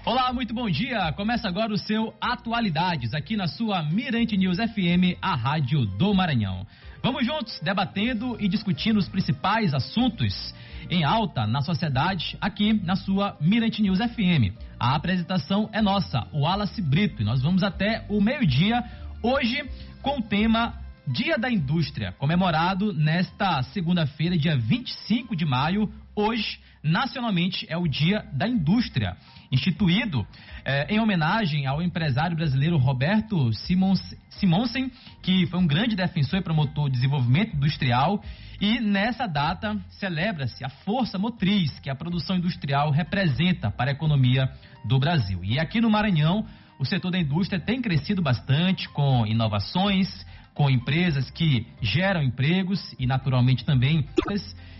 Olá, muito bom dia. Começa agora o seu Atualidades, aqui na sua Mirante News FM, a rádio do Maranhão. Vamos juntos debatendo e discutindo os principais assuntos em alta na sociedade, aqui na sua Mirante News FM. A apresentação é nossa, o Wallace Brito, e nós vamos até o meio-dia, hoje com o tema Dia da Indústria, comemorado nesta segunda-feira, dia 25 de maio. Hoje, nacionalmente, é o Dia da Indústria, instituído em homenagem ao empresário brasileiro Roberto Simonsen, que foi um grande defensor e promotor do desenvolvimento industrial, e nessa data celebra-se a força motriz que a produção industrial representa para a economia do Brasil. E aqui no Maranhão, o setor da indústria tem crescido bastante com inovações, com empresas que geram empregos e naturalmente também.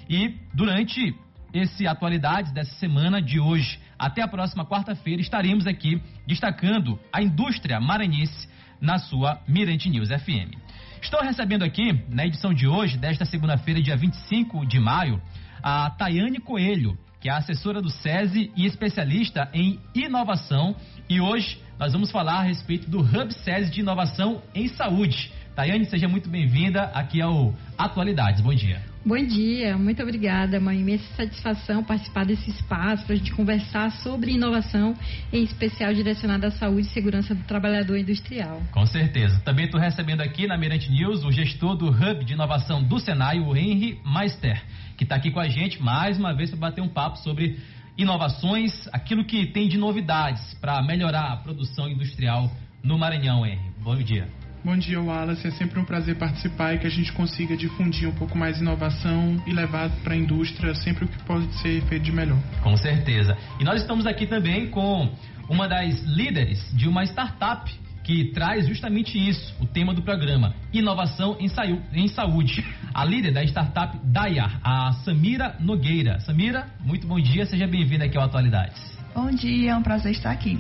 E durante esse Atualidades dessa semana de hoje até a próxima quarta-feira estaremos aqui destacando a indústria maranhense na sua Mirante News FM. Estou recebendo aqui, na edição de hoje, desta segunda-feira, dia 25 de maio, a Tayane Coelho, que é assessora do SESI e especialista em inovação. E hoje nós vamos falar a respeito do Hub SESI de Inovação em Saúde. Tayane, seja muito bem-vinda aqui ao Atualidades. Bom dia. Bom dia, muito obrigada. É uma imensa satisfação participar desse espaço para a gente conversar sobre inovação, em especial direcionada à saúde e segurança do trabalhador industrial. Com certeza. Também estou recebendo aqui na Mirante News o gestor do Hub de Inovação do Senai, o Henry Meister, que está aqui com a gente mais uma vez para bater um papo sobre inovações, aquilo que tem de novidades para melhorar a produção industrial no Maranhão, Henry. Bom dia. Bom dia, Wallace. É sempre um prazer participar e que a gente consiga difundir um pouco mais inovação e levar para a indústria sempre o que pode ser feito de melhor. Com certeza. E nós estamos aqui também com uma das líderes de uma startup que traz justamente isso, o tema do programa, inovação em saúde. A líder da startup Dayar, a Samira Nogueira. Samira, muito bom dia, seja bem-vinda aqui ao Atualidades. Bom dia, é um prazer estar aqui.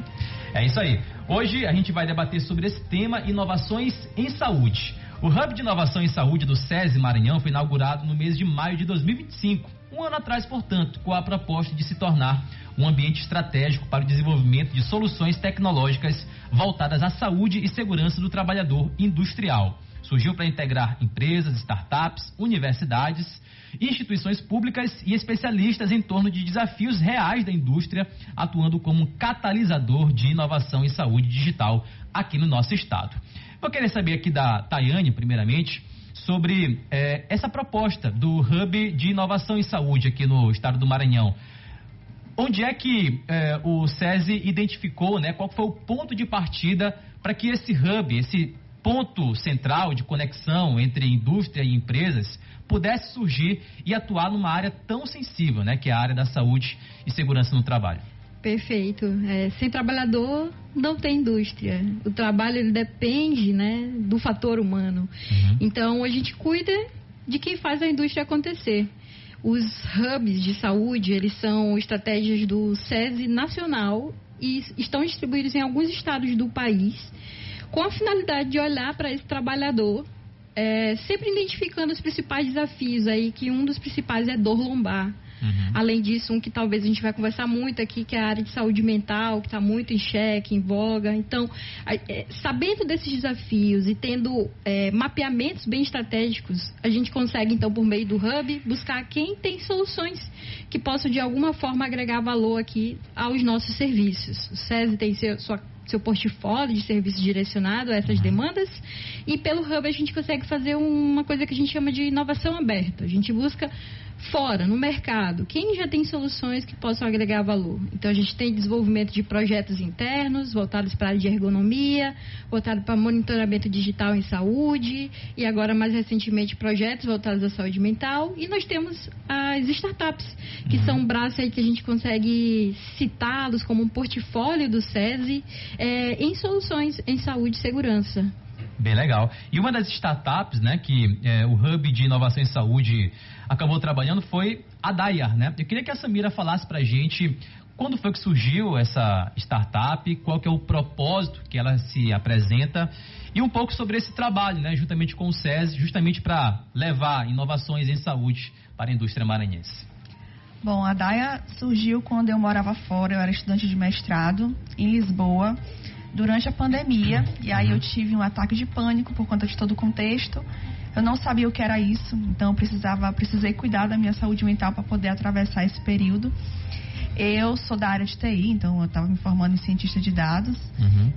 É isso aí. Hoje a gente vai debater sobre esse tema, inovações em saúde. O Hub de Inovação em Saúde do SESI Maranhão foi inaugurado no mês de maio de 2025, um ano atrás, portanto, com a proposta de se tornar um ambiente estratégico para o desenvolvimento de soluções tecnológicas voltadas à saúde e segurança do trabalhador industrial. Surgiu para integrar empresas, startups, universidades, instituições públicas e especialistas em torno de desafios reais da indústria, atuando como um catalisador de inovação em saúde digital aqui no nosso estado. Vou querer saber aqui da Tayane, primeiramente, sobre essa proposta do Hub de Inovação em Saúde aqui no estado do Maranhão. Onde é que o SESI identificou, qual foi o ponto de partida para que esse Hub, esse ponto central de conexão entre indústria e empresas, pudesse surgir e atuar numa área tão sensível, que é a área da saúde e segurança no trabalho? Perfeito. Sem trabalhador não tem indústria. O trabalho ele depende, do fator humano. Então a gente cuida de quem faz a indústria acontecer. Os hubs de saúde, eles são estratégias do SESI nacional e estão distribuídos em alguns estados do país, com a finalidade de olhar para esse trabalhador, sempre identificando os principais desafios aí, que um dos principais é dor lombar. Além disso, um que talvez a gente vai conversar muito aqui, que é a área de saúde mental, que está muito em xeque, em voga. Então, sabendo desses desafios e tendo mapeamentos bem estratégicos, a gente consegue, então, por meio do Hub, buscar quem tem soluções que possam, de alguma forma, agregar valor aqui aos nossos serviços. O SESI tem seu portfólio de serviços direcionado a essas demandas, e pelo Hub a gente consegue fazer uma coisa que a gente chama de inovação aberta. A gente busca fora, no mercado, quem já tem soluções que possam agregar valor. Então a gente tem desenvolvimento de projetos internos voltados para a área de ergonomia, voltado para monitoramento digital em saúde, e agora mais recentemente projetos voltados à saúde mental, e nós temos as startups, que são um braço aí que a gente consegue citá-los como um portfólio do SESI em soluções em saúde e segurança. Bem legal. E uma das startups, que o Hub de Inovação em Saúde acabou trabalhando foi a Dayar, Eu queria que a Samira falasse pra gente quando foi que surgiu essa startup, qual que é o propósito que ela se apresenta e um pouco sobre esse trabalho, juntamente com o SESI, justamente para levar inovações em saúde para a indústria maranhense. Bom, a DAIA surgiu quando eu morava fora, eu era estudante de mestrado em Lisboa, durante a pandemia, e aí eu tive um ataque de pânico por conta de todo o contexto. Eu não sabia o que era isso, então precisei cuidar da minha saúde mental para poder atravessar esse período. Eu sou da área de TI, então eu estava me formando em cientista de dados.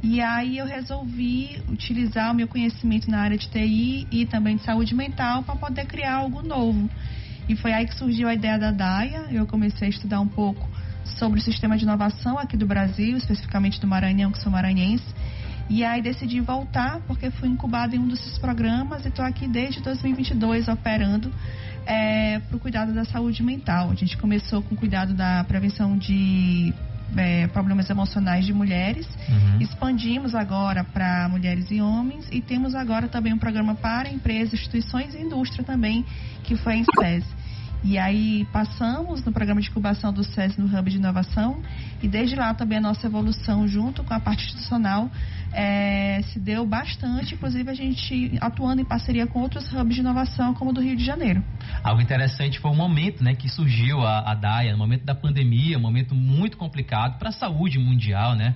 E aí eu resolvi utilizar o meu conhecimento na área de TI e também de saúde mental para poder criar algo novo. E foi aí que surgiu a ideia da DAIA. Eu comecei a estudar um pouco sobre o sistema de inovação aqui do Brasil, especificamente do Maranhão, que sou maranhense. E aí decidi voltar porque fui incubada em um desses programas e estou aqui desde 2022 operando para o cuidado da saúde mental. A gente começou com o cuidado da prevenção de problemas emocionais de mulheres, expandimos agora para mulheres e homens e temos agora também um programa para empresas, instituições e indústria também, que foi em SESI. E aí passamos no programa de incubação do SESI no Hub de Inovação e desde lá também a nossa evolução junto com a parte institucional se deu bastante, inclusive a gente atuando em parceria com outros hubs de inovação como o do Rio de Janeiro. Algo interessante foi o momento, né, que surgiu a DAIA, no momento da pandemia, um momento muito complicado para a saúde mundial, né?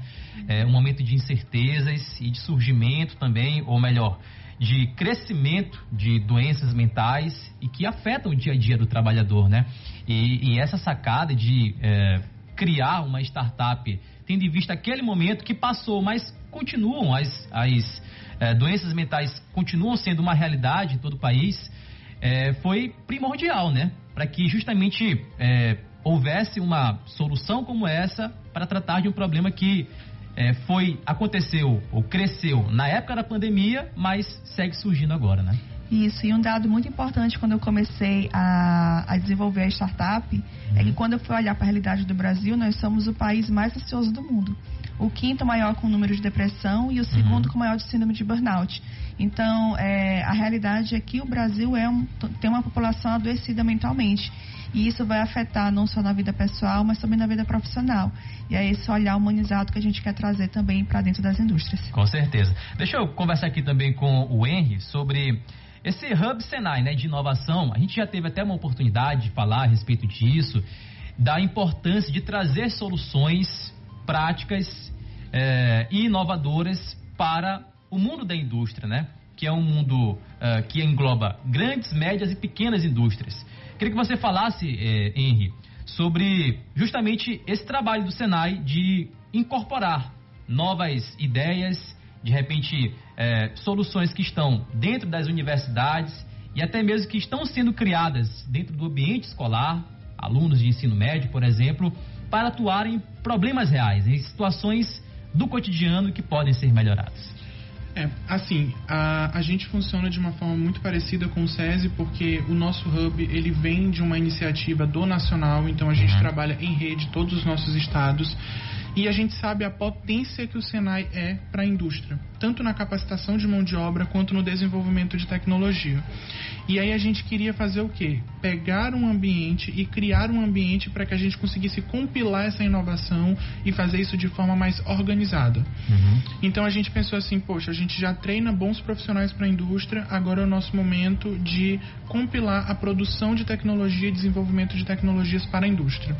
Um momento de incertezas e de surgimento também, ou melhor, de crescimento de doenças mentais e que afetam o dia a dia do trabalhador, né? E essa sacada de criar uma startup, tendo em vista aquele momento que passou, mas continuam as doenças mentais continuam sendo uma realidade em todo o país, foi primordial, né? Para que justamente houvesse uma solução como essa para tratar de um problema que aconteceu ou cresceu na época da pandemia, mas segue surgindo agora, né? Isso, e um dado muito importante quando eu comecei a desenvolver a startup é que quando eu fui olhar para a realidade do Brasil, nós somos o país mais ansioso do mundo. O quinto maior com número de depressão e o segundo com maior de síndrome de burnout. Então, a realidade é que o Brasil tem uma população adoecida mentalmente. E isso vai afetar não só na vida pessoal, mas também na vida profissional. E é esse olhar humanizado que a gente quer trazer também para dentro das indústrias. Com certeza. Deixa eu conversar aqui também com o Henry sobre esse Hub Senai, né, de inovação. A gente já teve até uma oportunidade de falar a respeito disso, da importância de trazer soluções práticas e inovadoras para o mundo da indústria, né? Que é um mundo que engloba grandes, médias e pequenas indústrias. Queria que você falasse, Henry, sobre justamente esse trabalho do Senai de incorporar novas ideias, de repente soluções que estão dentro das universidades e até mesmo que estão sendo criadas dentro do ambiente escolar, alunos de ensino médio, por exemplo, para atuar em problemas reais, em situações do cotidiano que podem ser melhoradas. A gente funciona de uma forma muito parecida com o SESI, porque o nosso hub, ele vem de uma iniciativa do Nacional, então a gente trabalha em rede, todos os nossos estados, e a gente sabe a potência que o Senai é para a indústria, tanto na capacitação de mão de obra quanto no desenvolvimento de tecnologia. E aí a gente queria fazer o quê? Pegar um ambiente e criar um ambiente para que a gente conseguisse compilar essa inovação e fazer isso de forma mais organizada. Então a gente pensou assim, poxa, a gente já treina bons profissionais para a indústria, agora é o nosso momento de compilar a produção de tecnologia e desenvolvimento de tecnologias para a indústria.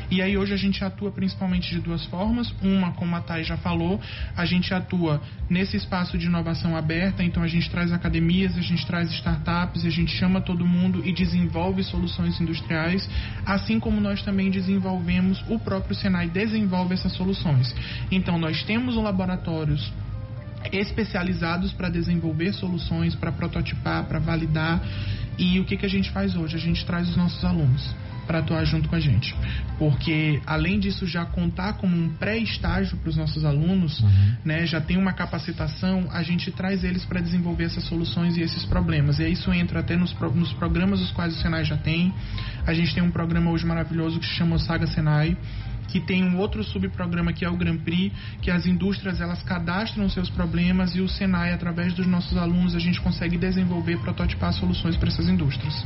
E aí hoje a gente atua principalmente de duas formas. Uma, como a Thay já falou, a gente atua nesse espaço de inovação aberta, então a gente traz academias, a gente traz startups, a gente chama todo mundo e desenvolve soluções industriais, assim como nós também desenvolvemos, o próprio Senai desenvolve essas soluções. Então nós temos laboratórios especializados para desenvolver soluções, para prototipar, para validar. E o que a gente faz hoje? A gente traz os nossos alunos para atuar junto com a gente, porque além disso já contar como um pré-estágio para os nossos alunos, né, já tem uma capacitação, a gente traz eles para desenvolver essas soluções e esses problemas, e aí isso entra até nos programas os quais o Senai já tem. A gente tem um programa hoje maravilhoso que se chama o Saga Senai, que tem um outro subprograma que é o Grand Prix, que as indústrias elas cadastram seus problemas e o Senai, através dos nossos alunos, a gente consegue desenvolver, prototipar soluções para essas indústrias.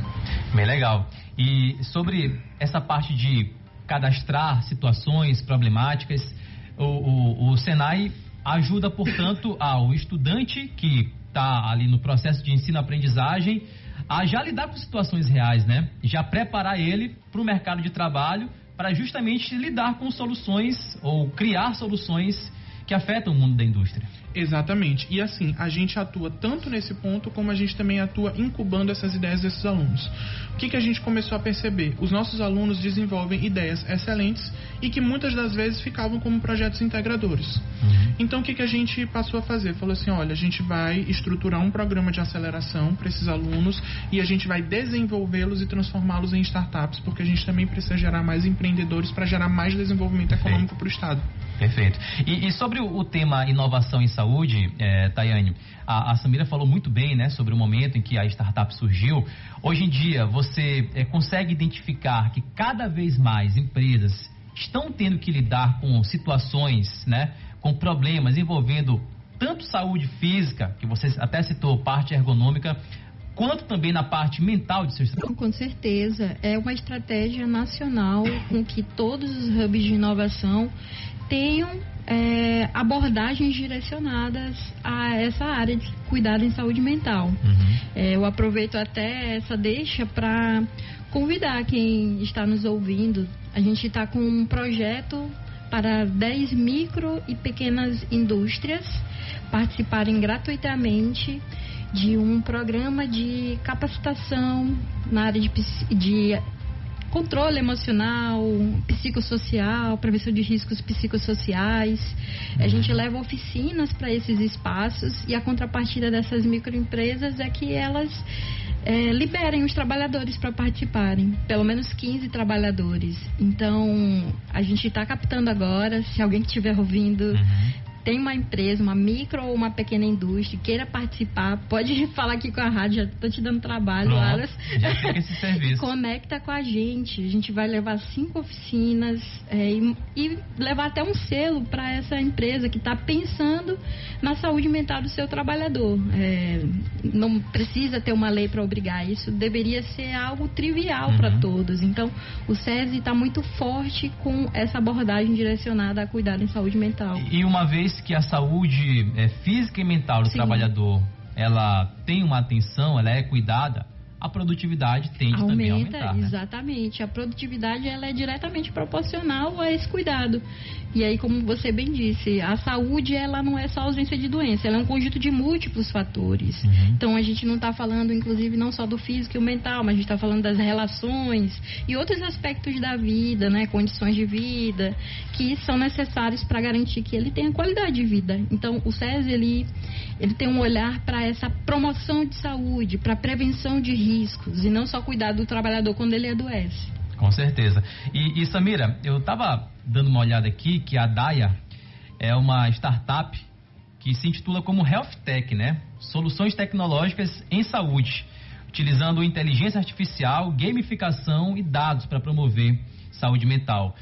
Bem legal. E sobre essa parte de cadastrar situações problemáticas, o Senai ajuda, portanto, ao estudante que está ali no processo de ensino-aprendizagem a já lidar com situações reais, né? Já preparar ele para o mercado de trabalho para justamente lidar com soluções ou criar soluções que afetam o mundo da indústria. Exatamente. E assim, a gente atua tanto nesse ponto como a gente também atua incubando essas ideias desses alunos. O que a gente começou a perceber? Os nossos alunos desenvolvem ideias excelentes e que muitas das vezes ficavam como projetos integradores. Então o que a gente passou a fazer? Falou assim, olha, a gente vai estruturar um programa de aceleração para esses alunos e a gente vai desenvolvê-los e transformá-los em startups, porque a gente também precisa gerar mais empreendedores para gerar mais desenvolvimento econômico para o Estado. Perfeito. E sobre o tema inovação em saúde, Tayane, a Samira falou muito bem, né, sobre o momento em que a startup surgiu. Hoje em dia, você consegue identificar que cada vez mais empresas estão tendo que lidar com situações, né, com problemas envolvendo tanto saúde física, que você até citou, parte ergonômica, quanto também na parte mental de seus trabalhos? Com certeza. É uma estratégia nacional com que todos os hubs de inovação tenham abordagens direcionadas a essa área de cuidado em saúde mental. Eu aproveito até essa deixa para convidar quem está nos ouvindo. A gente está com um projeto para 10 micro e pequenas indústrias participarem gratuitamente de um programa de capacitação na área de controle emocional, psicossocial, prevenção de riscos psicossociais. A gente leva oficinas para esses espaços e a contrapartida dessas microempresas é que elas liberem os trabalhadores para participarem, pelo menos 15 trabalhadores. Então, a gente está captando agora, se alguém que estiver ouvindo tem uma empresa, uma micro ou uma pequena indústria, queira participar, pode falar aqui com a rádio, já estou te dando trabalho, Alas. Já fica esse serviço. Conecta com a gente vai levar 5 oficinas e levar até um selo para essa empresa que está pensando na saúde mental do seu trabalhador. Não precisa ter uma lei para obrigar, isso deveria ser algo trivial para todos. Então, o SESI está muito forte com essa abordagem direcionada a cuidado em saúde mental. E uma vez que a saúde física e mental do trabalhador, ela tem uma atenção, ela é cuidada, a produtividade tende também a aumentar, né? Exatamente. A produtividade ela é diretamente proporcional a esse cuidado. E aí, como você bem disse, a saúde ela não é só ausência de doença, ela é um conjunto de múltiplos fatores. Então, a gente não está falando, inclusive, não só do físico e o mental, mas a gente está falando das relações e outros aspectos da vida, né? Condições de vida, que são necessários para garantir que ele tenha qualidade de vida. Então, o SESI, ele tem um olhar para essa promoção de saúde, para prevenção de riscos, e não só cuidar do trabalhador quando ele adoece. Com certeza. E Samira, eu estava dando uma olhada aqui que a Daya é uma startup que se intitula como Health Tech, né? Soluções tecnológicas em saúde, utilizando inteligência artificial, gamificação e dados para promover saúde mental.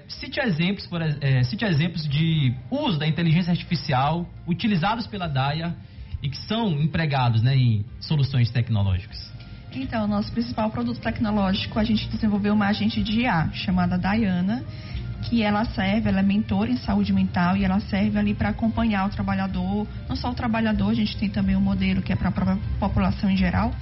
Cite exemplos de uso da inteligência artificial utilizados pela Daya e que são empregados, né, em soluções tecnológicas. Então, nosso principal produto tecnológico, a gente desenvolveu uma agente de IA chamada Diana, que ela é mentora em saúde mental e ela serve ali para acompanhar o trabalhador, não só o trabalhador, a gente tem também um modelo que é para a própria população em geral,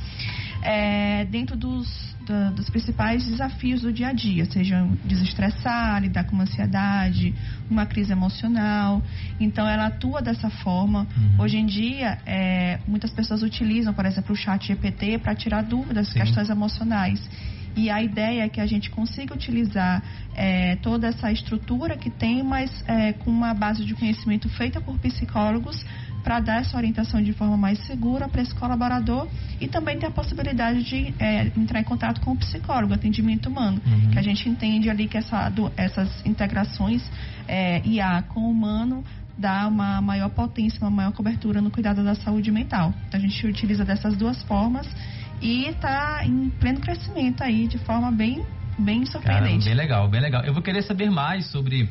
dentro dos principais desafios do dia a dia, seja desestressar, lidar com uma ansiedade, uma crise emocional. Então, ela atua dessa forma. Hoje em dia, muitas pessoas utilizam, por exemplo, o chat GPT para tirar dúvidas, questões emocionais. E a ideia é que a gente consiga utilizar toda essa estrutura que tem, mas com uma base de conhecimento feita por psicólogos para dar essa orientação de forma mais segura para esse colaborador e também ter a possibilidade de entrar em contato com o psicólogo, atendimento humano, que a gente entende ali que essas integrações IA com o humano dá uma maior potência, uma maior cobertura no cuidado da saúde mental. Então a gente utiliza dessas duas formas e está em pleno crescimento aí, de forma bem surpreendente. Caramba, bem legal, bem legal. Eu vou querer saber mais sobre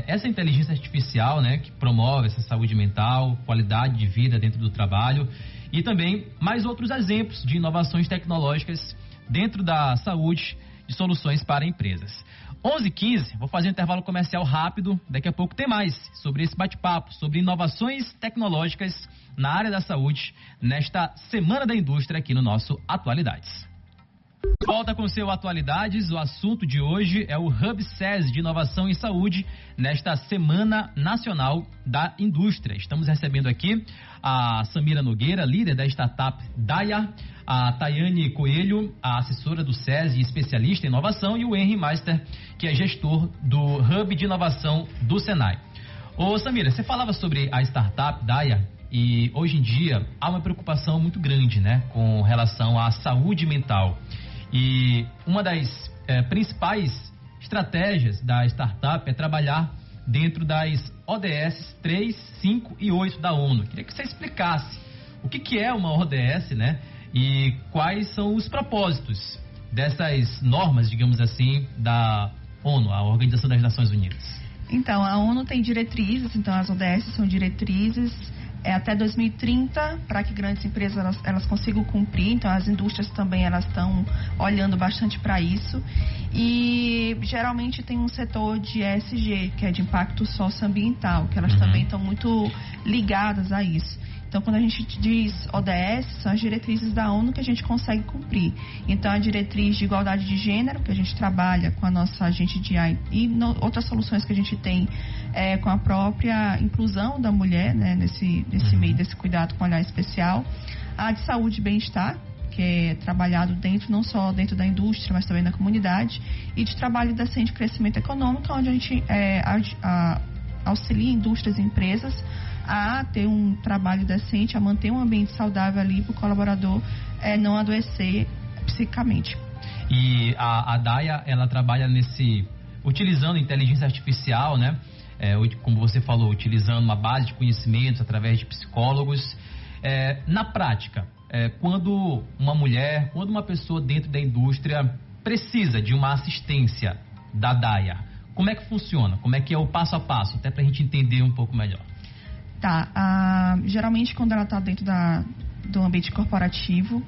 essa inteligência artificial, né, que promove essa saúde mental, qualidade de vida dentro do trabalho e também mais outros exemplos de inovações tecnológicas dentro da saúde, de soluções para empresas. 11h15, vou fazer um intervalo comercial rápido. Daqui a pouco tem mais sobre esse bate-papo, sobre inovações tecnológicas na área da saúde, nesta Semana da Indústria aqui no nosso Atualidades. Volta com o seu Atualidades. O assunto de hoje é o Hub SESI de Inovação em Saúde nesta Semana Nacional da Indústria. Estamos recebendo aqui a Samira Nogueira, líder da startup Daya, a Tayane Coelho, a assessora do SESI e especialista em inovação, e o Henry Meister, que é gestor do Hub de Inovação do Senai. Ô Samira, você falava sobre a startup Daya e hoje em dia há uma preocupação muito grande, né, com relação à saúde mental. E uma das principais estratégias da startup é trabalhar dentro das ODS 3, 5 e 8 da ONU. Queria que você explicasse o que é uma ODS, né? E quais são os propósitos dessas normas, digamos assim, da ONU, a Organização das Nações Unidas. Então, a ONU tem diretrizes, então as ODS são diretrizes até 2030, para que grandes empresas elas consigam cumprir. Então as indústrias também elas estão olhando bastante para isso, e geralmente tem um setor de ESG, que é de impacto socioambiental, que elas também estão muito ligadas a isso. Então, quando a gente diz ODS, são as diretrizes da ONU que a gente consegue cumprir. Então, a diretriz de igualdade de gênero, que a gente trabalha com a nossa agente de AI, e outras soluções que a gente tem com a própria inclusão da mulher, né, nesse meio desse cuidado com olhar especial. A de saúde e bem-estar, que é trabalhado não só dentro da indústria, mas também na comunidade. E de trabalho decente e crescimento econômico, onde a gente auxilia indústrias e empresas a ter um trabalho decente, a manter um ambiente saudável ali para o colaborador não adoecer psicicamente. E a Daya, ela trabalha utilizando inteligência artificial, né? Como você falou, utilizando uma base de conhecimentos através de psicólogos. Na prática, quando uma pessoa dentro da indústria precisa de uma assistência da Daya, como é que funciona? Como é que é o passo a passo? Até para a gente entender um pouco melhor. Geralmente quando ela está dentro do ambiente corporativo,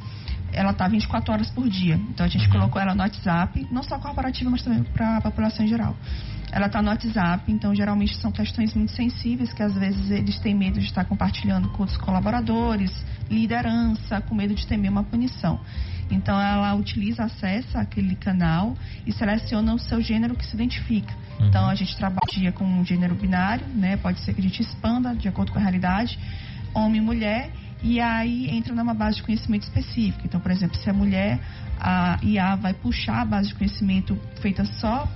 ela está 24 horas por dia. Então a gente colocou ela no WhatsApp, não só corporativo, mas também para a população em geral. Ela está no WhatsApp, então geralmente são questões muito sensíveis, que às vezes eles têm medo de estar compartilhando com outros colaboradores, liderança, com medo de temer uma punição. Então ela acessa aquele canal e seleciona o seu gênero que se identifica. Então a gente trabalha com um gênero binário, né? Pode ser que a gente expanda de acordo com a realidade, homem e mulher, e aí entra numa base de conhecimento específica. Então, por exemplo, se a mulher, a IA vai puxar a base de conhecimento feita só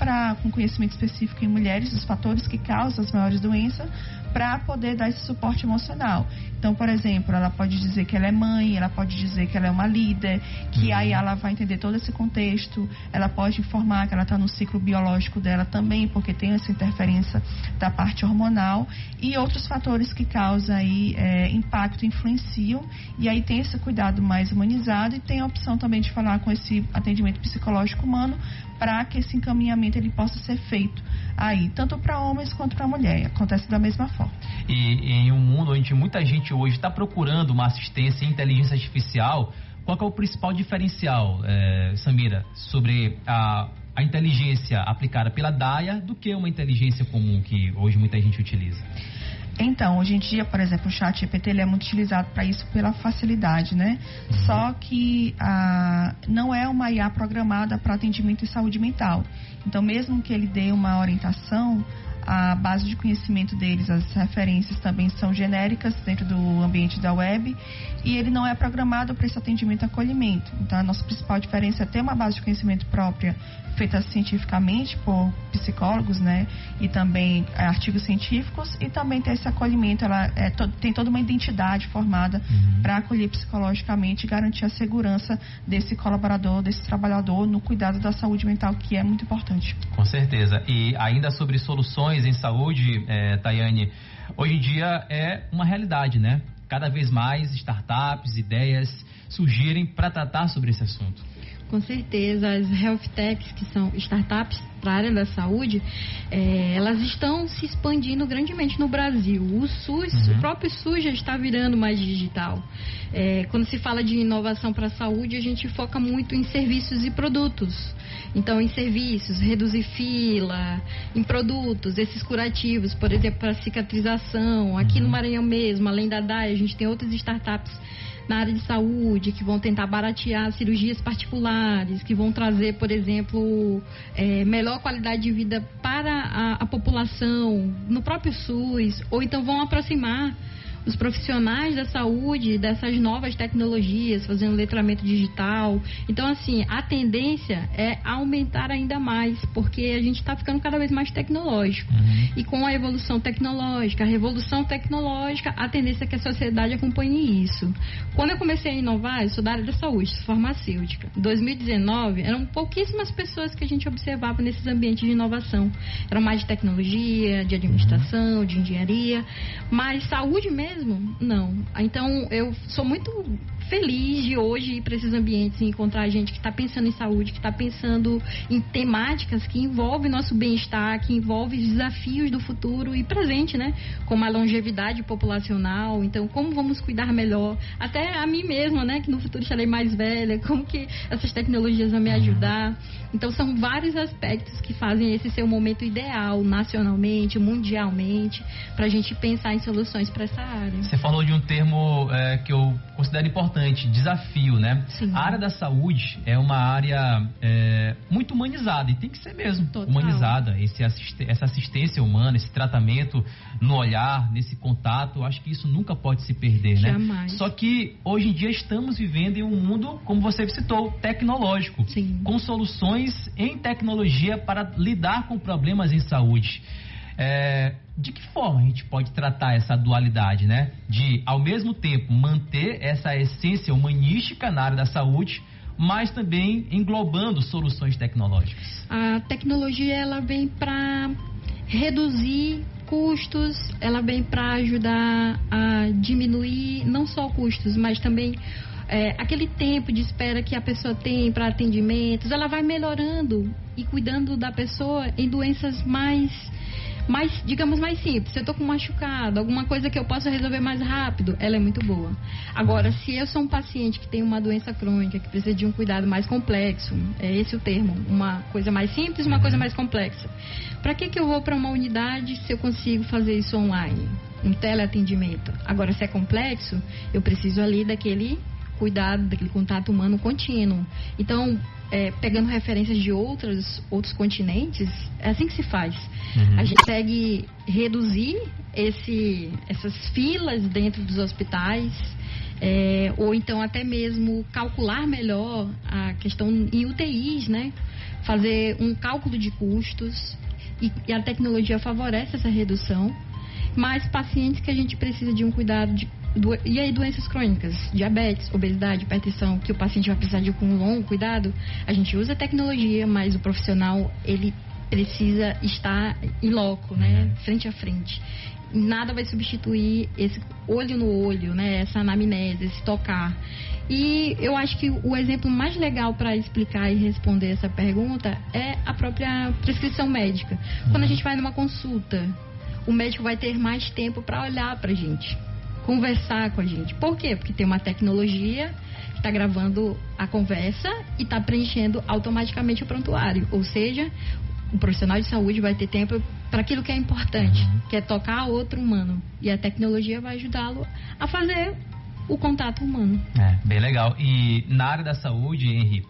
com conhecimento específico em mulheres, os fatores que causam as maiores doenças, para poder dar esse suporte emocional. Então, por exemplo, ela pode dizer que ela é mãe, ela pode dizer que ela é uma líder, que aí ela vai entender todo esse contexto, ela pode informar que ela está no ciclo biológico dela também, porque tem essa interferência da parte hormonal, e outros fatores que causam aí impacto, influenciam, e aí tem esse cuidado mais humanizado, e tem a opção também de falar com esse atendimento psicológico humano, para que esse encaminhamento ele possa ser feito aí, tanto para homens quanto para mulher. Acontece da mesma forma. E em um mundo onde muita gente hoje está procurando uma assistência em inteligência artificial, qual que é o principal diferencial, Samira, sobre a inteligência aplicada pela Daya do que uma inteligência comum que hoje muita gente utiliza? Então, hoje em dia, por exemplo, o ChatGPT ele é muito utilizado para isso pela facilidade, né? Só que não é uma IA programada para atendimento em saúde mental. Então, mesmo que ele dê uma orientação, a base de conhecimento deles, as referências também são genéricas dentro do ambiente da web, e ele não é programado para esse atendimento e acolhimento. Então, a nossa principal diferença é ter uma base de conhecimento própria, feita cientificamente por psicólogos, né, e também artigos científicos, e também ter esse acolhimento. Ela tem toda uma identidade formada para acolher psicologicamente e garantir a segurança desse colaborador, desse trabalhador no cuidado da saúde mental, que é muito importante. Com certeza. E ainda sobre soluções em saúde, Tayane, hoje em dia é uma realidade, né? Cada vez mais startups, ideias surgirem para tratar sobre esse assunto. Com certeza, as health techs, que são startups para a área da saúde, elas estão se expandindo grandemente no Brasil. O SUS, o próprio SUS já está virando mais digital. Quando se fala de inovação para a saúde, a gente foca muito em serviços e produtos. Então, em serviços, reduzir fila, em produtos, esses curativos, por exemplo, para cicatrização. Aqui no Maranhão mesmo, além da DAI, a gente tem outras startups na área de saúde, que vão tentar baratear cirurgias particulares, que vão trazer, por exemplo, melhor qualidade de vida para a população, no próprio SUS, ou então vão aproximar os profissionais da saúde dessas novas tecnologias, fazendo letramento digital. Então, assim, a tendência é aumentar ainda mais, porque a gente está ficando cada vez mais tecnológico. E com a evolução tecnológica, a revolução tecnológica, a tendência é que a sociedade acompanhe isso. Quando eu comecei a inovar, eu sou da área da saúde, sou farmacêutica. Em 2019, eram pouquíssimas pessoas que a gente observava nesses ambientes de inovação. Eram mais de tecnologia, de administração, de engenharia, mas saúde mesmo, não. Então, eu sou muito feliz de hoje ir para esses ambientes e encontrar gente que está pensando em saúde, que está pensando em temáticas que envolvem nosso bem-estar, que envolvem os desafios do futuro e presente, né? Como a longevidade populacional. Então, como vamos cuidar melhor? Até a mim mesma, né? Que no futuro estarei mais velha. Como que essas tecnologias vão me ajudar? Então, são vários aspectos que fazem esse ser o momento ideal, nacionalmente, mundialmente, para a gente pensar em soluções para essa área. Você falou de um termo que eu considero importante, desafio, né? Sim. A área da saúde é uma área muito humanizada, e tem que ser mesmo. Total. Humanizada. Essa assistência humana, esse tratamento no olhar, nesse contato, eu acho que isso nunca pode se perder, né? Jamais. Só que hoje em dia estamos vivendo em um mundo, como você citou, tecnológico. Sim. Com soluções em tecnologia para lidar com problemas em saúde. De que forma a gente pode tratar essa dualidade, né? De, ao mesmo tempo, manter essa essência humanística na área da saúde, mas também englobando soluções tecnológicas. A tecnologia, ela vem para reduzir custos, ela vem para ajudar a diminuir não só custos, mas também aquele tempo de espera que a pessoa tem para atendimentos. Ela vai melhorando e cuidando da pessoa em doenças mais, digamos, mais simples. Se eu estou com um machucado, alguma coisa que eu possa resolver mais rápido, ela é muito boa. Agora, se eu sou um paciente que tem uma doença crônica, que precisa de um cuidado mais complexo, é esse o termo, uma coisa mais simples, uma coisa mais complexa. Para que eu vou para uma unidade se eu consigo fazer isso online? Um teleatendimento. Agora, se é complexo, eu preciso ali daquele cuidado, daquele contato humano contínuo. Então, pegando referências de outros continentes, é assim que se faz. A gente consegue reduzir essas filas dentro dos hospitais, ou então até mesmo calcular melhor a questão em UTIs, né? Fazer um cálculo de custos, e a tecnologia favorece essa redução. Mas pacientes que a gente precisa de um cuidado e aí doenças crônicas, diabetes, obesidade, hipertensão, que o paciente vai precisar de um longo cuidado, a gente usa a tecnologia, mas o profissional, ele precisa estar em loco, né? Frente a frente. Nada vai substituir esse olho no olho, né? Essa anamnese, esse tocar. E eu acho que o exemplo mais legal para explicar e responder essa pergunta é a própria prescrição médica. Quando a gente vai numa consulta, o médico vai ter mais tempo para olhar para a gente, conversar com a gente. Por quê? Porque tem uma tecnologia que está gravando a conversa e está preenchendo automaticamente o prontuário. Ou seja, o profissional de saúde vai ter tempo para aquilo que é importante, que é tocar outro humano. E a tecnologia vai ajudá-lo a fazer o contato humano. Bem legal. E na área da saúde, Henry,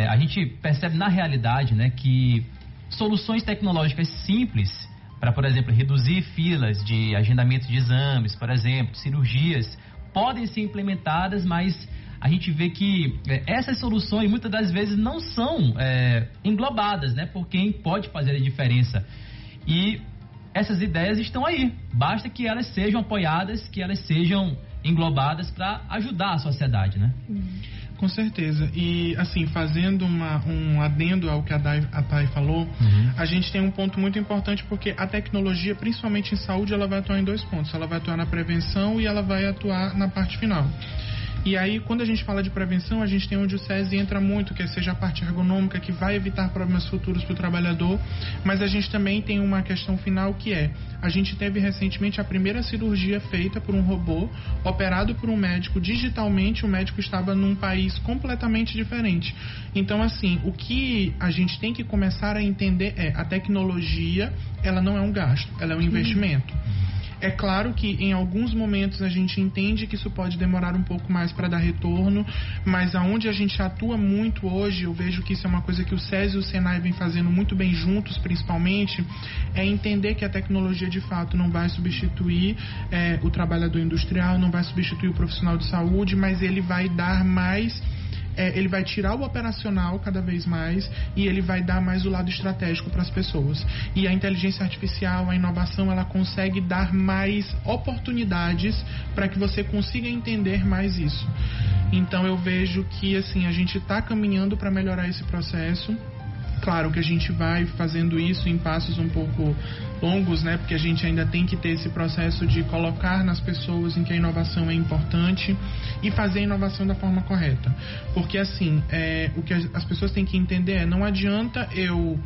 a gente percebe na realidade, né, que soluções tecnológicas simples para, por exemplo, reduzir filas de agendamento de exames, por exemplo, cirurgias, podem ser implementadas, mas a gente vê que essas soluções muitas das vezes não são englobadas, né, por quem pode fazer a diferença. E essas ideias estão aí, basta que elas sejam apoiadas, que elas sejam englobadas para ajudar a sociedade, né? Com certeza. E, assim, fazendo um adendo ao que a Thay falou, a gente tem um ponto muito importante, porque a tecnologia, principalmente em saúde, ela vai atuar em 2 pontos. Ela vai atuar na prevenção e ela vai atuar na parte final. E aí, quando a gente fala de prevenção, a gente tem onde o SESI entra muito, que seja a parte ergonômica, que vai evitar problemas futuros para o trabalhador, mas a gente também tem uma questão final que a gente teve recentemente a primeira cirurgia feita por um robô, operado por um médico digitalmente. O médico estava num país completamente diferente. Então, assim, o que a gente tem que começar a entender a tecnologia, ela não é um gasto, ela é um investimento. É claro que em alguns momentos a gente entende que isso pode demorar um pouco mais para dar retorno, mas aonde a gente atua muito hoje, eu vejo que isso é uma coisa que o SESI e o SENAI vem fazendo muito bem juntos, principalmente, é entender que a tecnologia de fato não vai substituir o trabalhador industrial, não vai substituir o profissional de saúde, mas ele vai dar mais... ele vai tirar o operacional cada vez mais e ele vai dar mais o lado estratégico para as pessoas. E a inteligência artificial, a inovação, ela consegue dar mais oportunidades para que você consiga entender mais isso. Então eu vejo que assim, a gente está caminhando para melhorar esse processo. Claro que a gente vai fazendo isso em passos um pouco longos, né? Porque a gente ainda tem que ter esse processo de colocar nas pessoas em que a inovação é importante e fazer a inovação da forma correta. Porque assim, o que as pessoas têm que entender não adianta eu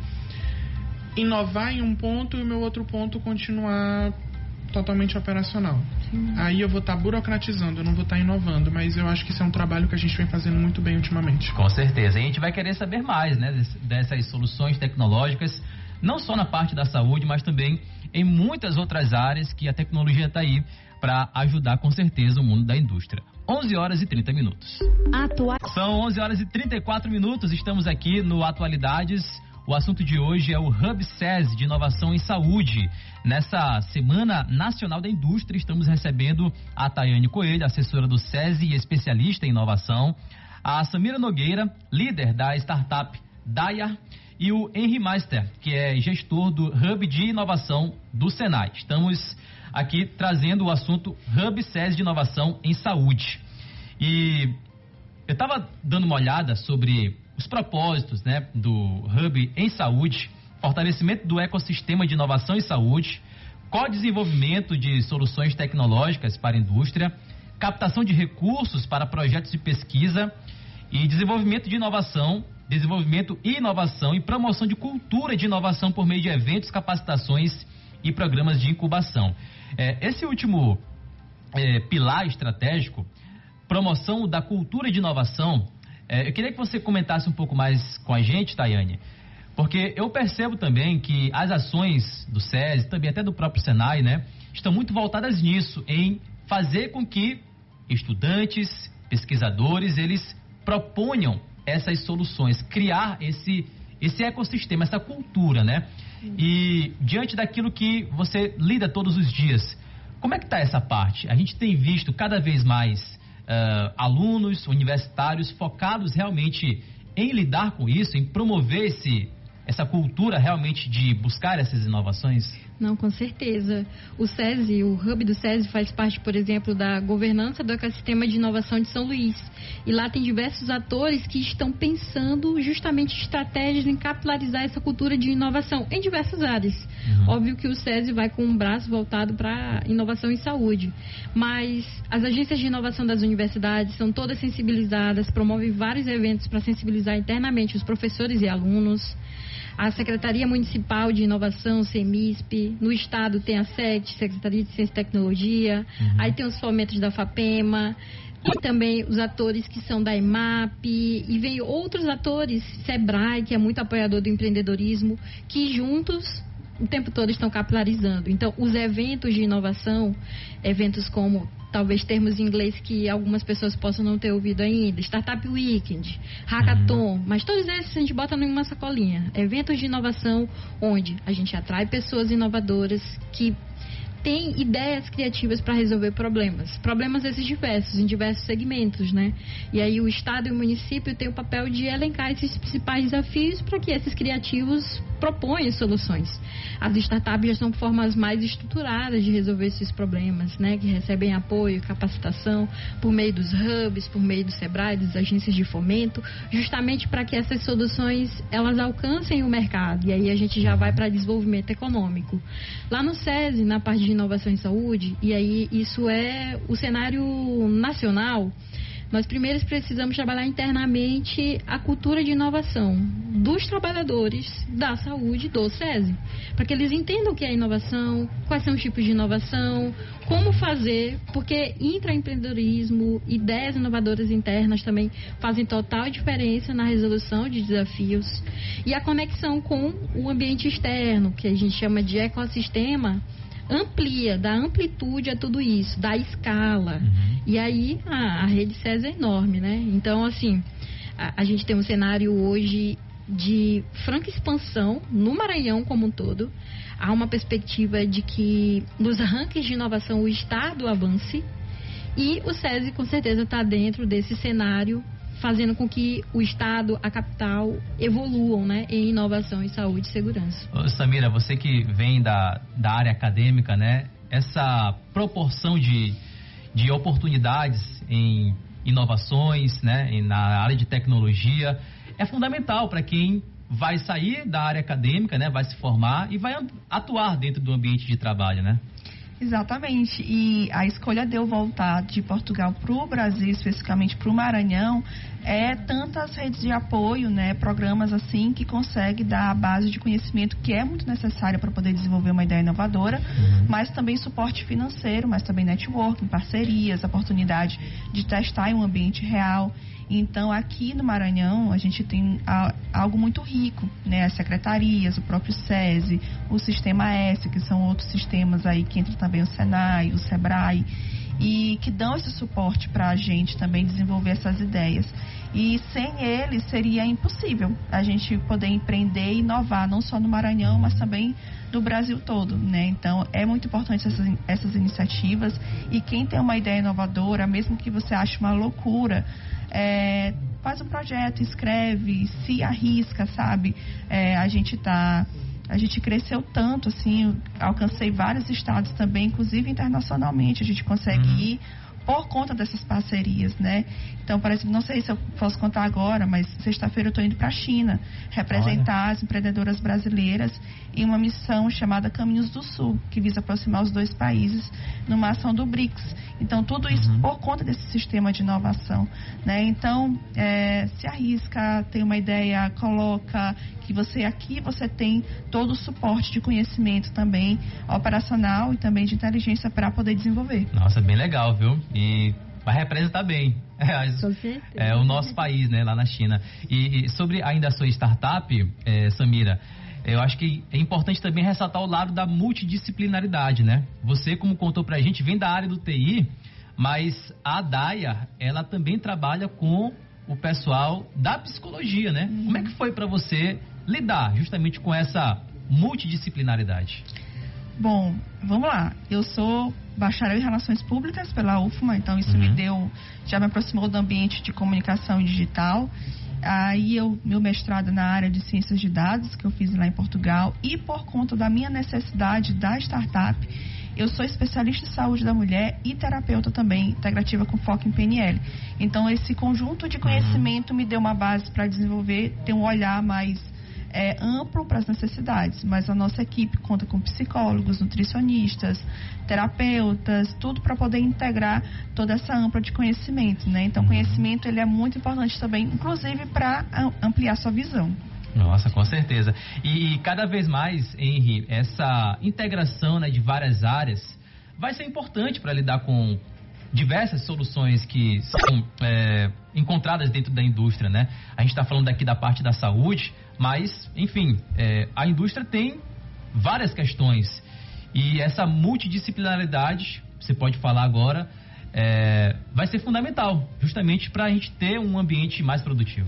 inovar em um ponto e o meu outro ponto continuar totalmente operacional. Sim. Aí eu vou estar burocratizando, eu não vou estar inovando, mas eu acho que isso é um trabalho que a gente vem fazendo muito bem ultimamente. Com certeza. E a gente vai querer saber mais, né, dessas soluções tecnológicas, não só na parte da saúde, mas também em muitas outras áreas que a tecnologia está aí para ajudar com certeza o mundo da indústria. 11 horas e 30 minutos. São 11 horas e 34 minutos, estamos aqui no Atualidades. O assunto de hoje é o Hub SESI de Inovação em Saúde. Nessa Semana Nacional da Indústria, estamos recebendo a Tayane Coelho, assessora do SESI e especialista em inovação, a Samira Nogueira, líder da startup Daya, e o Henry Meister, que é gestor do Hub de Inovação do Senai. Estamos aqui trazendo o assunto Hub SESI de Inovação em Saúde. E eu estava dando uma olhada sobre os propósitos, né, do Hub em Saúde, fortalecimento do ecossistema de inovação em saúde, co-desenvolvimento de soluções tecnológicas para a indústria, captação de recursos para projetos de pesquisa e desenvolvimento de inovação, desenvolvimento e inovação e promoção de cultura de inovação por meio de eventos, capacitações e programas de incubação. Esse último pilar estratégico, promoção da cultura de inovação, eu queria que você comentasse um pouco mais com a gente, Tayane, porque eu percebo também que as ações do SESI, também até do próprio Senai, né, estão muito voltadas nisso, em fazer com que estudantes, pesquisadores, eles proponham essas soluções, criar esse ecossistema, essa cultura, né? E diante daquilo que você lida todos os dias, como é que está essa parte? A gente tem visto cada vez mais alunos universitários focados realmente em lidar com isso, em promover essa cultura realmente de buscar essas inovações? Não, com certeza. O SESI, o Hub do SESI faz parte, por exemplo, da governança do ecossistema de inovação de São Luís. E lá tem diversos atores que estão pensando justamente estratégias em capilarizar essa cultura de inovação em diversas áreas. Óbvio que o SESI vai com um braço voltado para inovação em saúde. Mas as agências de inovação das universidades são todas sensibilizadas, promovem vários eventos para sensibilizar internamente os professores e alunos. A Secretaria Municipal de Inovação, CEMISP, no estado tem a SET, Secretaria de Ciência e Tecnologia, aí tem os fomentos da FAPEMA, e também os atores que são da EMAP, e vem outros atores, SEBRAE, que é muito apoiador do empreendedorismo, que juntos o tempo todo estão capilarizando. Então, os eventos de inovação, eventos como, talvez termos em inglês que algumas pessoas possam não ter ouvido ainda, Startup Weekend, Hackathon, mas todos esses a gente bota numa sacolinha. Eventos de inovação onde a gente atrai pessoas inovadoras que têm ideias criativas para resolver problemas esses diversos, em diversos segmentos, né? E aí o Estado e o município têm o papel de elencar esses principais desafios para que esses criativos proponham soluções. As startups já são formas mais estruturadas de resolver esses problemas, né? Que recebem apoio e capacitação por meio dos hubs, por meio do SEBRAE, das agências de fomento, justamente para que essas soluções elas alcancem o mercado. E aí a gente já vai para desenvolvimento econômico. Lá no SESI, na parte de inovação em saúde, e aí isso é o cenário nacional. nós primeiro precisamos trabalhar internamente a cultura de inovação dos trabalhadores da saúde do SESI, para que eles entendam o que é inovação, quais são os tipos de inovação, como fazer, porque intraempreendedorismo, ideias inovadoras internas também fazem total diferença na resolução de desafios, e a conexão com o ambiente externo, que a gente chama de ecossistema, amplia, dá amplitude a tudo isso, dá escala. E aí a rede SESI é enorme, né? Então, assim, a gente tem um cenário hoje de franca expansão no Maranhão como um todo. Há uma perspectiva de que nos rankings de inovação o Estado avance, e o SESI com certeza está dentro desse cenário, fazendo com que o Estado, a capital, evoluam, né, em inovação em saúde e segurança. Ô, Samira, você que vem da área acadêmica, né, essa proporção de oportunidades em inovações, né, na área de tecnologia, é fundamental para quem vai sair da área acadêmica, né, vai se formar e vai atuar dentro do ambiente de trabalho, né? Exatamente, e a escolha de eu voltar de Portugal para o Brasil, especificamente para o Maranhão, é tantas redes de apoio, né, programas assim que conseguem dar a base de conhecimento que é muito necessária para poder desenvolver uma ideia inovadora, mas também suporte financeiro, mas também networking, parcerias, oportunidade de testar em um ambiente real. Então, aqui no Maranhão, a gente tem algo muito rico, né? As secretarias, o próprio SESI, o Sistema S, que são outros sistemas aí, que entra também o SENAI, o SEBRAE, e que dão esse suporte para a gente também desenvolver essas ideias. E sem eles seria impossível a gente poder empreender e inovar, não só no Maranhão, mas também no Brasil todo, né? Então, é muito importante essas iniciativas, e quem tem uma ideia inovadora, mesmo que você ache uma loucura, faz um projeto, escreve, se arrisca, sabe? A gente cresceu tanto, assim, alcancei vários estados também, inclusive internacionalmente, a gente consegue ir por conta dessas parcerias, né? Então, parece, não sei se eu posso contar agora, mas sexta-feira eu estou indo para a China representar as empreendedoras brasileiras em uma missão chamada Caminhos do Sul, que visa aproximar os dois países numa ação do BRICS. Então, tudo isso por conta desse sistema de inovação, né? Então, se arrisca, tem uma ideia, coloca que você tem todo o suporte de conhecimento também operacional e também de inteligência para poder desenvolver. Nossa, bem legal, viu? E vai representar bem o nosso país, né, lá na China. E sobre ainda a sua startup, Samira, eu acho que é importante também ressaltar o lado da multidisciplinaridade, né? Você, como contou pra gente, vem da área do TI, mas a Daia, ela também trabalha com o pessoal da psicologia, né? Como é que foi pra você lidar justamente com essa multidisciplinaridade? Bom, vamos lá. Eu sou bacharel em Relações Públicas pela UFMA, então isso já me aproximou do ambiente de comunicação e digital. Aí meu mestrado na área de ciências de dados, que eu fiz lá em Portugal, e por conta da minha necessidade da startup, eu sou especialista em saúde da mulher e terapeuta também, integrativa com foco em PNL. Então, esse conjunto de conhecimento me deu uma base para desenvolver, ter um olhar mais amplo para as necessidades, mas a nossa equipe conta com psicólogos, nutricionistas, terapeutas, tudo para poder integrar toda essa ampla de conhecimento, né? Então, conhecimento ele é muito importante também, inclusive para ampliar sua visão. Nossa, com certeza. E cada vez mais, Henry, essa integração, né, de várias áreas vai ser importante para lidar com diversas soluções que são encontradas dentro da indústria, né? A gente está falando aqui da parte da saúde, mas, enfim, a indústria tem várias questões. E essa multidisciplinaridade, você pode falar agora, vai ser fundamental, justamente para a gente ter um ambiente mais produtivo.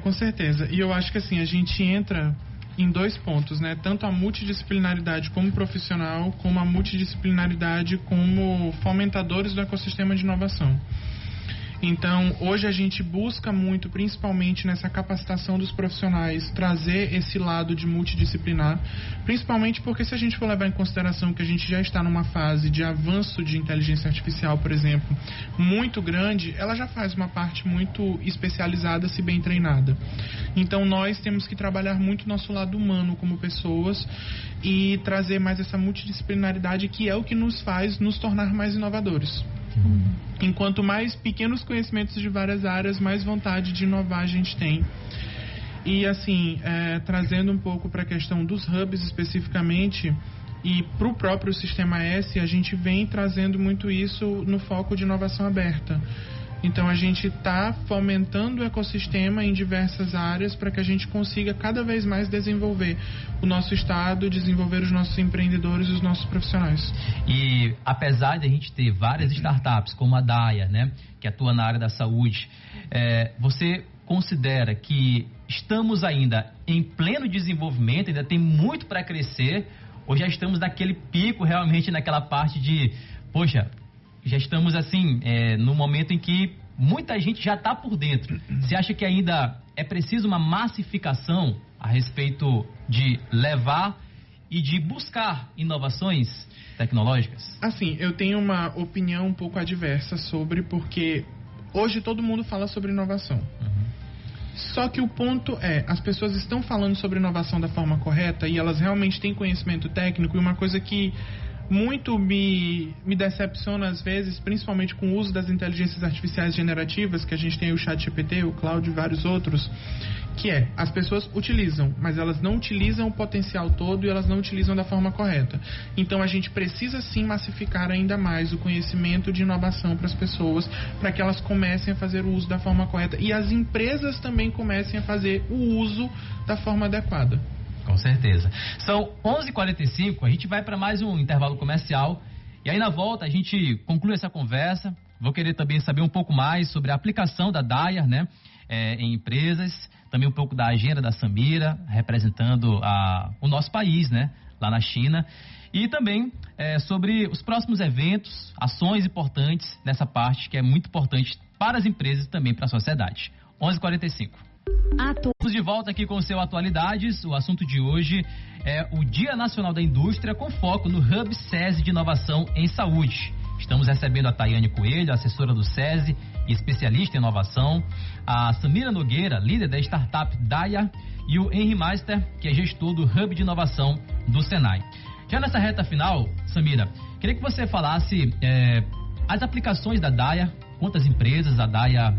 Com certeza. E eu acho que assim, a gente entra em dois pontos, né? Tanto a multidisciplinaridade como profissional, como a multidisciplinaridade como fomentadores do ecossistema de inovação. Então, hoje a gente busca muito, principalmente nessa capacitação dos profissionais, trazer esse lado de multidisciplinar, principalmente porque se a gente for levar em consideração que a gente já está numa fase de avanço de inteligência artificial, por exemplo, muito grande, ela já faz uma parte muito especializada, se bem treinada. Então, nós temos que trabalhar muito nosso lado humano como pessoas e trazer mais essa multidisciplinaridade, que é o que nos faz nos tornar mais inovadores. Enquanto mais pequenos conhecimentos de várias áreas, mais vontade de inovar a gente tem. E assim, trazendo um pouco para a questão dos hubs especificamente, e para o próprio Sistema S, a gente vem trazendo muito isso no foco de inovação aberta. Então a gente está fomentando o ecossistema em diversas áreas para que a gente consiga cada vez mais desenvolver o nosso estado, desenvolver os nossos empreendedores e os nossos profissionais. E apesar de a gente ter várias startups, como a Daya, né, que atua na área da saúde, você considera que estamos ainda em pleno desenvolvimento, ainda tem muito para crescer, ou já estamos naquele pico realmente naquela parte de, poxa, já estamos assim, no momento em que muita gente já está por dentro. Você acha que ainda é preciso uma massificação a respeito de levar e de buscar inovações tecnológicas? Assim, eu tenho uma opinião um pouco adversa sobre, porque hoje todo mundo fala sobre inovação. Só que o ponto as pessoas estão falando sobre inovação da forma correta e elas realmente têm conhecimento técnico, e uma coisa que muito me decepciona às vezes, principalmente com o uso das inteligências artificiais generativas, que a gente tem o ChatGPT, o Claude e vários outros, que as pessoas utilizam, mas elas não utilizam o potencial todo e elas não utilizam da forma correta. Então a gente precisa sim massificar ainda mais o conhecimento de inovação para as pessoas, para que elas comecem a fazer o uso da forma correta e as empresas também comecem a fazer o uso da forma adequada. Com certeza. São 11h45, a gente vai para mais um intervalo comercial e aí na volta a gente conclui essa conversa. Vou querer também saber um pouco mais sobre a aplicação da Daya, né, em empresas, também um pouco da agenda da Samira, representando o nosso país, né, lá na China, e também sobre os próximos eventos, ações importantes nessa parte que é muito importante para as empresas e também para a sociedade. 11h45. Estamos de volta aqui com o seu Atualidades. O assunto de hoje é o Dia Nacional da Indústria, com foco no Hub SESI de Inovação em Saúde. Estamos recebendo a Tayane Coelho, assessora do SESI e especialista em inovação, a Samira Nogueira, líder da startup Daya, e o Henry Meister, que é gestor do Hub de Inovação do Senai. Já nessa reta final, Samira, queria que você falasse as aplicações da Daya, quantas empresas a Daya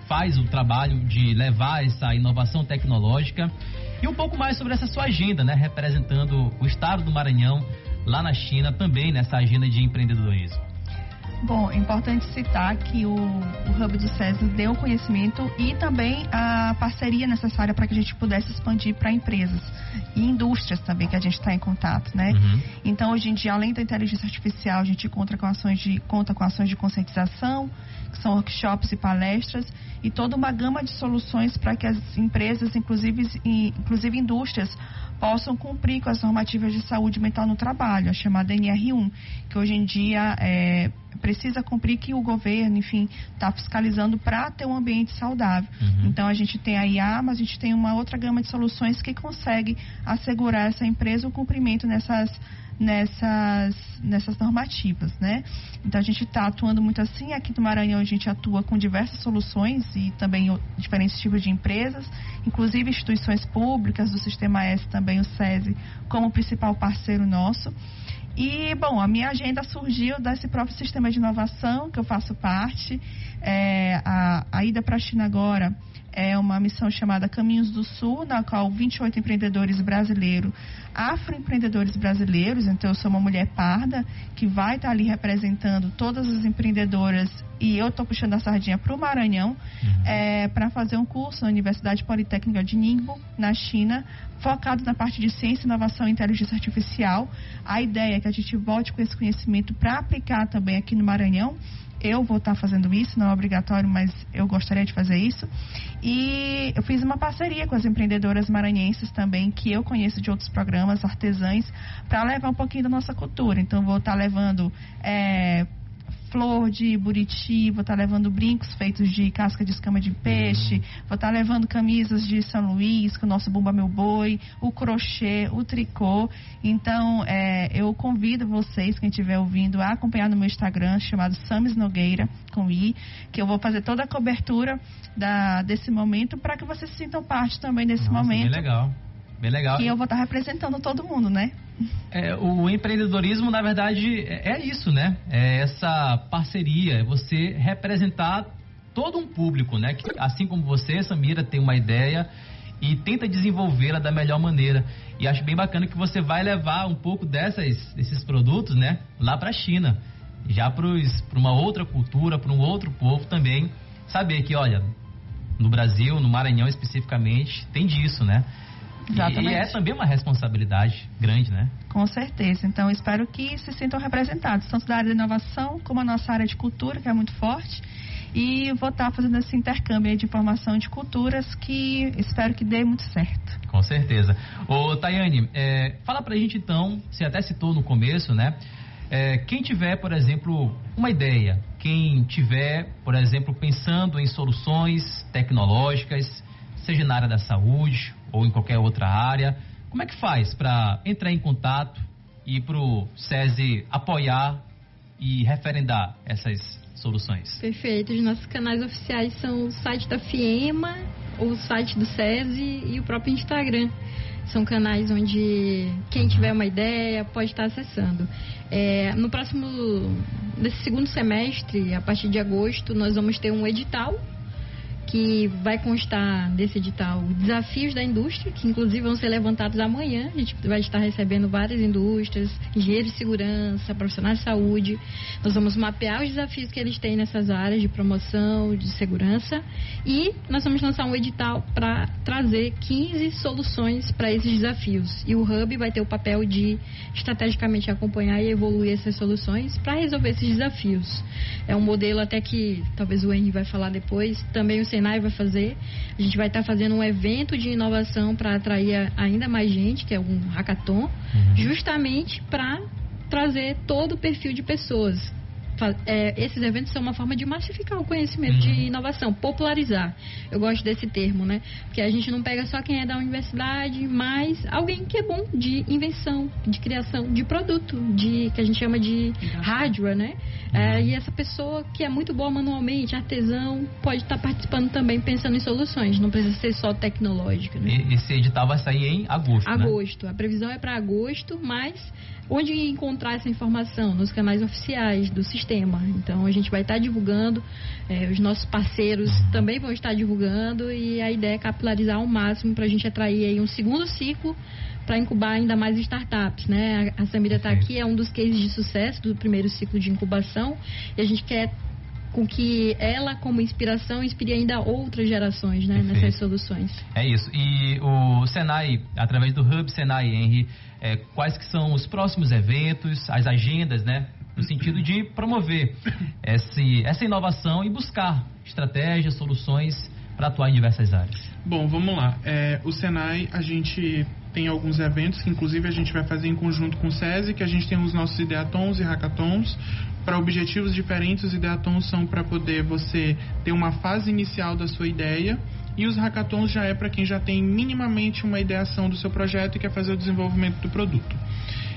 faz o trabalho de levar essa inovação tecnológica, e um pouco mais sobre essa sua agenda, né, representando o estado do Maranhão lá na China, também nessa agenda de empreendedorismo. Bom, é importante citar que o Hub do SESI deu conhecimento e também a parceria necessária para que a gente pudesse expandir para empresas e indústrias também, que a gente está em contato, né? Então, hoje em dia, além da inteligência artificial, a gente conta com ações de conscientização, que são workshops e palestras, e toda uma gama de soluções para que as empresas, inclusive indústrias, possam cumprir com as normativas de saúde mental no trabalho, a chamada NR1, que hoje em dia precisa cumprir, que o governo, enfim, está fiscalizando para ter um ambiente saudável. Então, a gente tem a IA, mas a gente tem uma outra gama de soluções que consegue assegurar essa empresa o cumprimento nessas normativas, né? Então, a gente está atuando muito assim. Aqui no Maranhão, a gente atua com diversas soluções e também diferentes tipos de empresas, inclusive instituições públicas do Sistema S, também o SESI, como principal parceiro nosso. E, bom, a minha agenda surgiu desse próprio sistema de inovação que eu faço parte. A ida para a China agora é uma missão chamada Caminhos do Sul, na qual 28 empreendedores brasileiros, afroempreendedores brasileiros, então eu sou uma mulher parda, que vai estar ali representando todas as empreendedoras, e eu estou puxando a sardinha para o Maranhão, para fazer um curso na Universidade Politécnica de Ningbo, na China, focado na parte de ciência, inovação e inteligência artificial. A ideia é que a gente volte com esse conhecimento para aplicar também aqui no Maranhão. Eu vou estar fazendo isso, não é obrigatório, mas eu gostaria de fazer isso. E eu fiz uma parceria com as empreendedoras maranhenses também, que eu conheço de outros programas, artesãs, para levar um pouquinho da nossa cultura. Então, vou estar levando flor de buriti, vou estar levando brincos feitos de casca de escama de peixe, vou estar levando camisas de São Luís, com o nosso Bumba Meu Boi, o crochê, o tricô. Então, eu convido vocês, quem estiver ouvindo, a acompanhar no meu Instagram, chamado Samis Nogueira, com I, que eu vou fazer toda a cobertura desse momento, para que vocês se sintam parte também desse momento. Bem legal. Bem legal. E eu vou estar representando todo mundo, né? O empreendedorismo, na verdade, é isso, né? É essa parceria, é você representar todo um público, né? Que, assim como você, Samira, tem uma ideia e tenta desenvolvê-la da melhor maneira. E acho bem bacana que você vai levar um pouco desses produtos, né? Lá para a China, já para uma outra cultura, para um outro povo também saber que, olha, no Brasil, no Maranhão especificamente, tem disso, né? Exatamente. E é também uma responsabilidade grande, né? Com certeza. Então, espero que se sintam representados, tanto da área de inovação como a nossa área de cultura, que é muito forte. E vou estar fazendo esse intercâmbio aí de informação de culturas que espero que dê muito certo. Com certeza. Ô, Tayane, fala pra gente então, você até citou no começo, né? Quem tiver, por exemplo, uma ideia, quem tiver, por exemplo, pensando em soluções tecnológicas, seja na área da saúde ou em qualquer outra área, como é que faz para entrar em contato e pro SESI apoiar e referendar essas soluções? Perfeito. Os nossos canais oficiais são o site da FIEMA, o site do SESI e o próprio Instagram. São canais onde quem tiver uma ideia pode estar acessando. Nesse segundo semestre, a partir de agosto, nós vamos ter um edital que vai constar desse edital desafios da indústria, que inclusive vão ser levantados amanhã. A gente vai estar recebendo várias indústrias, engenheiros de segurança, profissionais de saúde. Nós vamos mapear os desafios que eles têm nessas áreas de promoção, de segurança, e nós vamos lançar um edital para trazer 15 soluções para esses desafios. E o Hub vai ter o papel de estrategicamente acompanhar e evoluir essas soluções para resolver esses desafios. É um modelo até que talvez o Henry vai falar depois, também o Senai vai fazer. A gente vai estar fazendo um evento de inovação para atrair ainda mais gente, que é um hackathon, justamente para trazer todo o perfil de pessoas. Esses eventos são uma forma de massificar o conhecimento de inovação, popularizar. Eu gosto desse termo, né? Porque a gente não pega só quem é da universidade, mas alguém que é bom de invenção, de criação, de produto, que a gente chama de hardware, né? E essa pessoa que é muito boa manualmente, artesão, pode estar participando também, pensando em soluções. Não precisa ser só tecnológica, né? Esse edital vai sair em agosto, Agosto. Né? A previsão é para agosto, mas onde encontrar essa informação? Nos canais oficiais do sistema. Então a gente vai estar divulgando, os nossos parceiros também vão estar divulgando, e a ideia é capilarizar ao máximo para a gente atrair aí um segundo ciclo para incubar ainda mais startups, né? A Samira está aqui, é um dos cases de sucesso do primeiro ciclo de incubação, e a gente quer com que ela, como inspiração, inspire ainda outras gerações, né, nessas soluções. É isso. E o Senai, através do Hub Senai, Henry, quais que são os próximos eventos, as agendas, né, no sentido de promover essa inovação e buscar estratégias, soluções para atuar em diversas áreas? Bom, vamos lá. O Senai, a gente tem alguns eventos que inclusive a gente vai fazer em conjunto com o SESI, que a gente tem os nossos ideatons e hackathons para objetivos diferentes. Os ideatons são para poder você ter uma fase inicial da sua ideia, e os hackathons já é para quem já tem minimamente uma ideação do seu projeto e quer fazer o desenvolvimento do produto.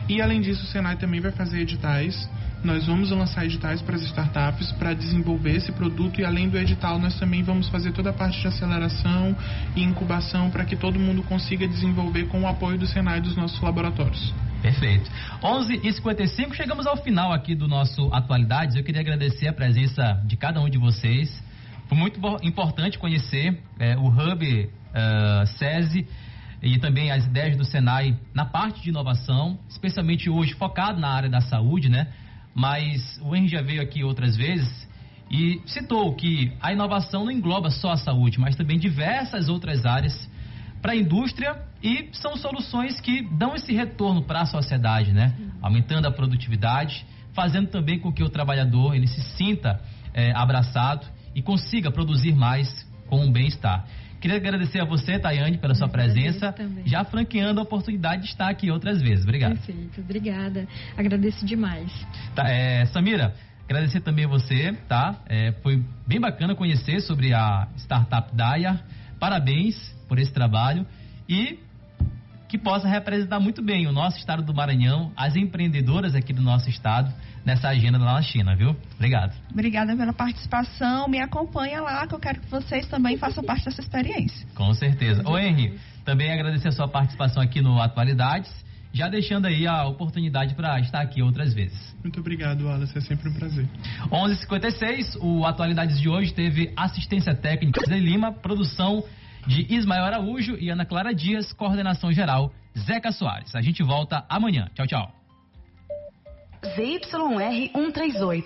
E além disso, o Senai também vai fazer editais. Nós vamos lançar editais para as startups para desenvolver esse produto, e além do edital nós também vamos fazer toda a parte de aceleração e incubação para que todo mundo consiga desenvolver com o apoio do Senai e dos nossos laboratórios. Perfeito. 11h55, chegamos ao final aqui do nosso Atualidades. Eu queria agradecer a presença de cada um de vocês. Foi muito importante conhecer o Hub SESI e também as ideias do Senai na parte de inovação, especialmente hoje focado na área da saúde, né? Mas o Henry já veio aqui outras vezes e citou que a inovação não engloba só a saúde, mas também diversas outras áreas para a indústria, e são soluções que dão esse retorno para a sociedade, né? Aumentando a produtividade, fazendo também com que o trabalhador ele se sinta abraçado e consiga produzir mais com um bem-estar. Queria agradecer a você, Tayane, pela sua presença, já franqueando a oportunidade de estar aqui outras vezes. Obrigado. Perfeito, obrigada. Agradeço demais. Samira, agradecer também a você, tá? Foi bem bacana conhecer sobre a startup Daya. Parabéns por esse trabalho, e que possa representar muito bem o nosso estado do Maranhão, as empreendedoras aqui do nosso estado, nessa agenda lá na China, viu? Obrigado. Obrigada pela participação. Me acompanha lá, que eu quero que vocês também façam parte dessa experiência. Com certeza. Ô Henry, também agradecer a sua participação aqui no Atualidades, já deixando aí a oportunidade para estar aqui outras vezes. Muito obrigado, Wallace. É sempre um prazer. 11h56, o Atualidades de hoje teve assistência técnica de Lima, produção de Ismael Araújo e Ana Clara Dias, coordenação geral Zeca Soares. A gente volta amanhã. Tchau, tchau. ZYR 138.